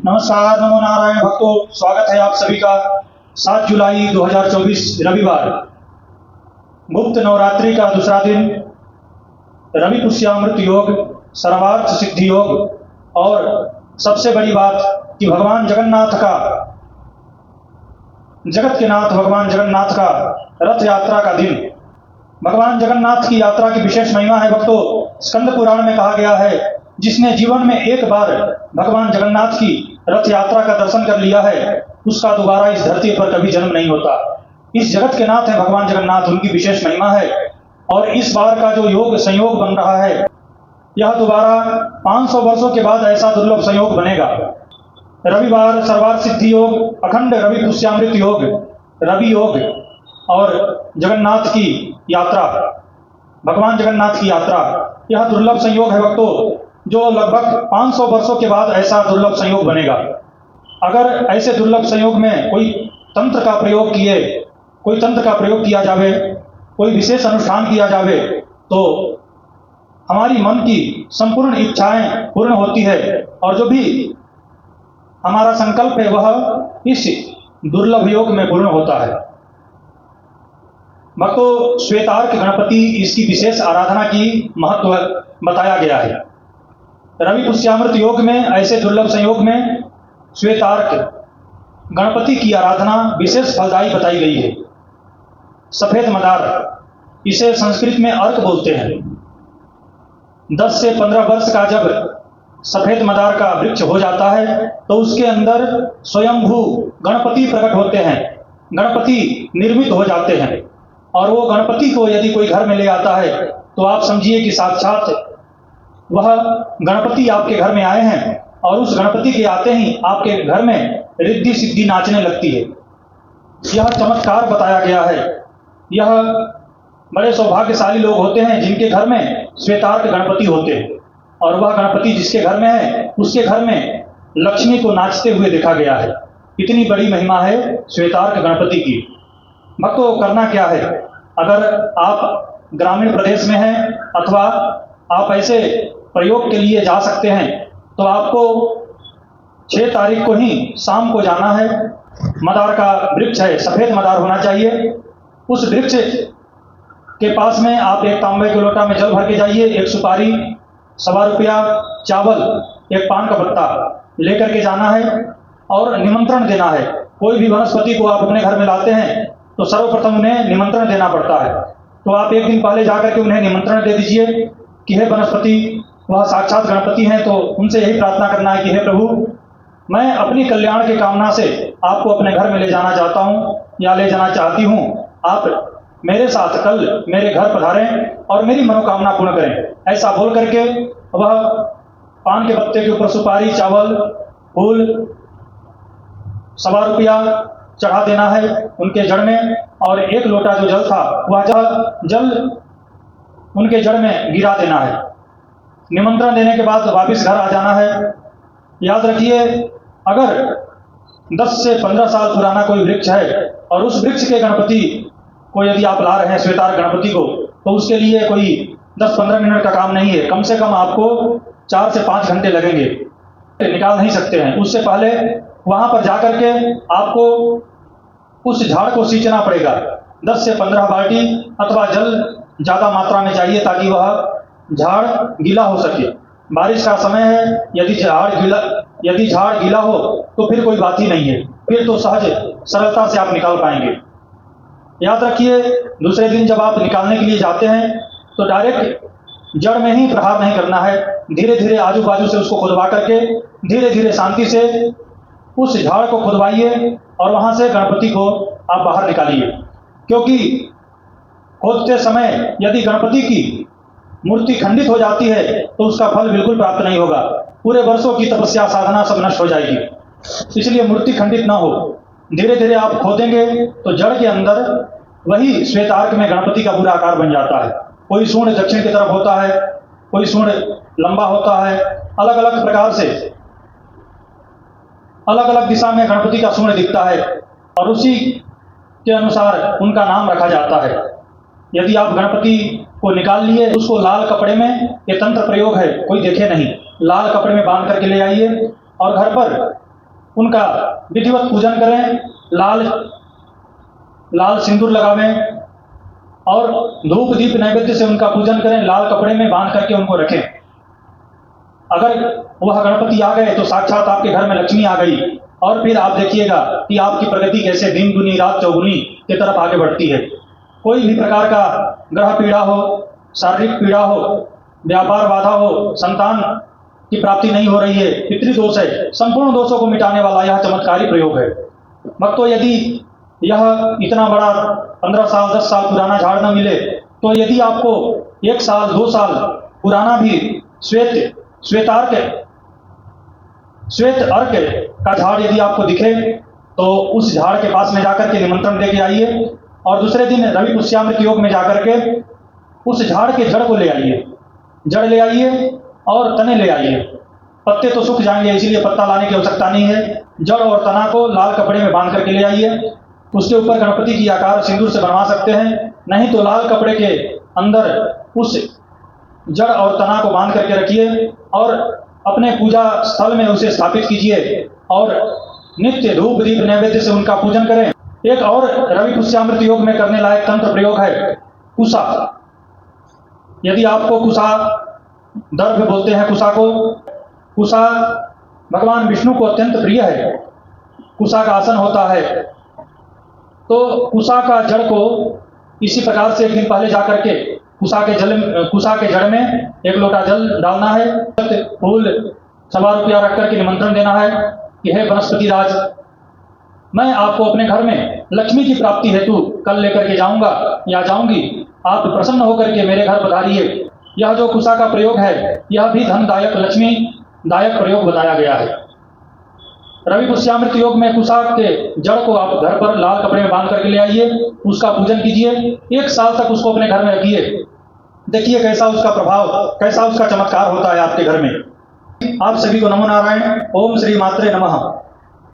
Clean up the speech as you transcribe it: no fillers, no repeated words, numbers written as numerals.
नमस्कार, नमो नारायण भक्तों, स्वागत है आप सभी का 7 जुलाई 2024 रविवार गुप्त नवरात्रि का दूसरा दिन रवि पुष्यामृत योग, सर्वार्थ सिद्धि योग और सबसे बड़ी बात कि भगवान जगन्नाथ का, जगत के नाथ भगवान जगन्नाथ का रथ यात्रा का दिन। भगवान जगन्नाथ की यात्रा की विशेष महिमा है भक्तों। स्कंद पुराण में कहा गया है, जिसने जीवन में एक बार भगवान जगन्नाथ की रथ यात्रा का दर्शन कर लिया है, उसका दोबारा इस धरती पर कभी जन्म नहीं होता। इस जगत के नाथ है भगवान जगन्नाथ, उनकी विशेष महिमा है। और इस बार का जो योग संयोग बन रहा है, यह दोबारा 500 वर्षों के बाद ऐसा दुर्लभ संयोग बनेगा। रविवार सर्वार्थ सिद्धि योग, अखंड रवि पुष्यामृत योग, रवि योग और जगन्नाथ की यात्रा, भगवान जगन्नाथ की यात्रा, यह दुर्लभ संयोग है भक्तों, जो लगभग 500 वर्षों के बाद ऐसा दुर्लभ संयोग बनेगा। अगर ऐसे दुर्लभ संयोग में कोई तंत्र का प्रयोग किया जावे, कोई विशेष अनुष्ठान किया जावे, तो हमारी मन की संपूर्ण इच्छाएं पूर्ण होती है और जो भी हमारा संकल्प है वह इस दुर्लभ योग में पूर्ण होता है। भक्तों, श्वेतार्क गणपति, इसकी विशेष आराधना की महत्व बताया गया है। रवि पुष्यामृत योग में ऐसे दुर्लभ संयोग में श्वेतार्क गणपति की आराधना विशेष फलदायी बताई गई है। सफेद मदार, इसे संस्कृत में अर्क बोलते हैं। 10 से 15 वर्ष का जब सफेद मदार का वृक्ष हो जाता है तो उसके अंदर स्वयंभू गणपति प्रकट होते हैं, गणपति निर्मित हो जाते हैं। और वो गणपति को यदि कोई घर में ले आता है तो आप समझिए कि साक्षात वह गणपति आपके घर में आए हैं, और उस गणपति के आते ही आपके घर में रिद्धि सिद्धि नाचने लगती है। यह चमत्कार बताया गया है। यह बड़े सौभाग्यशाली लोग होते हैं जिनके घर में श्वेतार्क गणपति होते हैं, और वह गणपति जिसके घर में है उसके घर में लक्ष्मी को नाचते हुए देखा गया है। इतनी बड़ी महिमा है श्वेतार्क गणपति की। भक्तों, करना क्या है? अगर आप ग्रामीण प्रदेश में हैं अथवा आप ऐसे प्रयोग के लिए जा सकते हैं तो आपको 6 तारीख को ही शाम को जाना है। मदार का वृक्ष है, सफेद मदार होना चाहिए। उस वृक्ष के पास में आप एक तांबे के लोटा में जल भर के जाइए, एक सुपारी, 1.25 रुपया, चावल, एक पान का पत्ता लेकर के जाना है और निमंत्रण देना है। कोई भी वनस्पति को आप अपने घर में लाते हैं तो सर्वप्रथम उन्हें निमंत्रण देना पड़ता है। तो आप एक दिन पहले जाकर के उन्हें निमंत्रण दे दीजिए कि हे वनस्पति, वह साक्षात गणपति हैं, तो उनसे यही प्रार्थना करना है कि हे प्रभु, मैं अपनी कल्याण की कामना से आपको अपने घर में ले जाना चाहता हूँ या ले जाना चाहती हूँ। आप मेरे साथ कल मेरे घर पधारें और मेरी मनोकामना पूर्ण करें। ऐसा बोल करके वह पान के पत्ते के ऊपर सुपारी, चावल, फूल, 1.25 रुपया चढ़ा देना है उनके जड़ में, और 1 लोटा जो जल था वह जल उनके जड़ में गिरा देना है। निमंत्रण देने के बाद वापस घर आ जाना है। याद रखिए, अगर 10 से 15 साल पुराना कोई वृक्ष है और उस वृक्ष के गणपति को यदि आप ला रहे हैं, श्वेतार्क गणपति को, तो उसके लिए कोई 10-15 मिनट का काम नहीं है। कम से कम आपको 4 से 5 घंटे लगेंगे, निकाल नहीं सकते हैं। उससे पहले वहां पर जाकर के आपको उस झाड़ को सींचना पड़ेगा। 10 से 15 बाल्टी अथवा जल ज्यादा मात्रा में चाहिए ताकि वह झाड़ गीला हो सके। बारिश का समय है, यदि झाड़ गीला हो तो फिर कोई बात ही नहीं है, फिर तो सहज सरलता से आप निकाल पाएंगे। याद रखिए, दूसरे दिन जब आप निकालने के लिए जाते हैं तो डायरेक्ट जड़ में ही प्रहार नहीं करना है। धीरे धीरे आजू बाजू से उसको खुदवा करके धीरे धीरे शांति से उस झाड़ को खुदवाइए और वहां से गणपति को आप बाहर निकालिए। क्योंकि खोदते समय यदि गणपति की मूर्ति खंडित हो जाती है तो उसका फल बिल्कुल प्राप्त नहीं होगा। पूरे वर्षों की तपस्या साधना सब नष्ट हो जाएगी। इसलिए मूर्ति खंडित ना हो। धीरे धीरे आप खोदेंगे तो जड़ के अंदर वही श्वेतार्क में गणपति का पूरा आकार बन जाता है। कोई सूंड दक्षिण की तरफ होता है, कोई सूंड लंबा होता है, अलग अलग प्रकार से अलग अलग दिशा में गणपति का सूंड दिखता है और उसी के अनुसार उनका नाम रखा जाता है। यदि आप गणपति को निकाल लिए, उसको लाल कपड़े में, ये तंत्र प्रयोग है, कोई देखे नहीं, लाल कपड़े में बांध करके ले आइए और घर पर उनका विधिवत पूजन करें, लाल सिंदूर लगावें और धूप दीप नैवेद्य से उनका पूजन करें, लाल कपड़े में बांध करके उनको रखें। अगर वह गणपति आ गए तो साक्षात आपके घर में लक्ष्मी आ गई, और फिर आप देखिएगा कि आपकी प्रगति कैसे दिन दुनी रात चौगुनी की तरफ आगे बढ़ती है। कोई भी प्रकार का ग्रह पीड़ा हो, शारीरिक पीड़ा हो, व्यापार बाधा हो, संतान की प्राप्ति नहीं हो रही है, पितृदोष है, संपूर्ण दोषों को मिटाने वाला यह चमत्कारी प्रयोग है। भक्तों, यदि यह इतना बड़ा 15 साल 10 साल पुराना झाड़ न मिले तो यदि आपको 1 साल 2 साल पुराना भी श्वेत अर्क का झाड़ यदि आपको दिखे तो उस झाड़ के पास में जाकर के निमंत्रण देके आइए, और दूसरे दिन रवि पुष्यामृत योग में जाकर के उस झाड़ के जड़ को ले आइए, जड़ ले आइए और तने ले आइए। पत्ते तो सूख जाएंगे, इसीलिए पत्ता लाने की आवश्यकता नहीं है। जड़ और तना को लाल कपड़े में बांध करके ले आइए, उसके ऊपर गणपति की आकार सिंदूर से बनवा सकते हैं, नहीं तो लाल कपड़े के अंदर उस जड़ और तना को बांध करके रखिए और अपने पूजा स्थल में उसे स्थापित कीजिए और नित्य धूप दीप नैवेद्य से उनका पूजन करें। एक और रवि पुष्यामृत योग में करने लायक तंत्र प्रयोग है कुशा। यदि आपको कुशा, दर्भ बोलते हैं कुशा को, कुशा भगवान विष्णु को अत्यंत प्रिय है। कुशा का आसन होता है, तो कुशा का जड़ को इसी प्रकार से एक दिन पहले जाकर के कुशा के जड़ में 1 लोटा जल डालना है, फूल 1 रुपया रख करके निमंत्रण देना है कि हे वनस्पति राज, मैं आपको अपने घर में लक्ष्मी की प्राप्ति हेतु कल लेकर के जाऊंगा या जाऊंगी, आप प्रसन्न होकर के मेरे घर पधारिए। यह जो कुशा का प्रयोग है यह भी धनदायक लक्ष्मी दायक प्रयोग बताया गया है। रवि पुष्यामृत योग में कुशा के जड़ को आप घर पर लाल कपड़े में बांध करके ले आइए, उसका पूजन कीजिए, 1 साल तक उसको अपने घर में रखिए, देखिए कैसा उसका प्रभाव, कैसा उसका चमत्कार होता है आपके घर में। आप सभी को नमो नारायण। ओम श्री मात्रे नमः।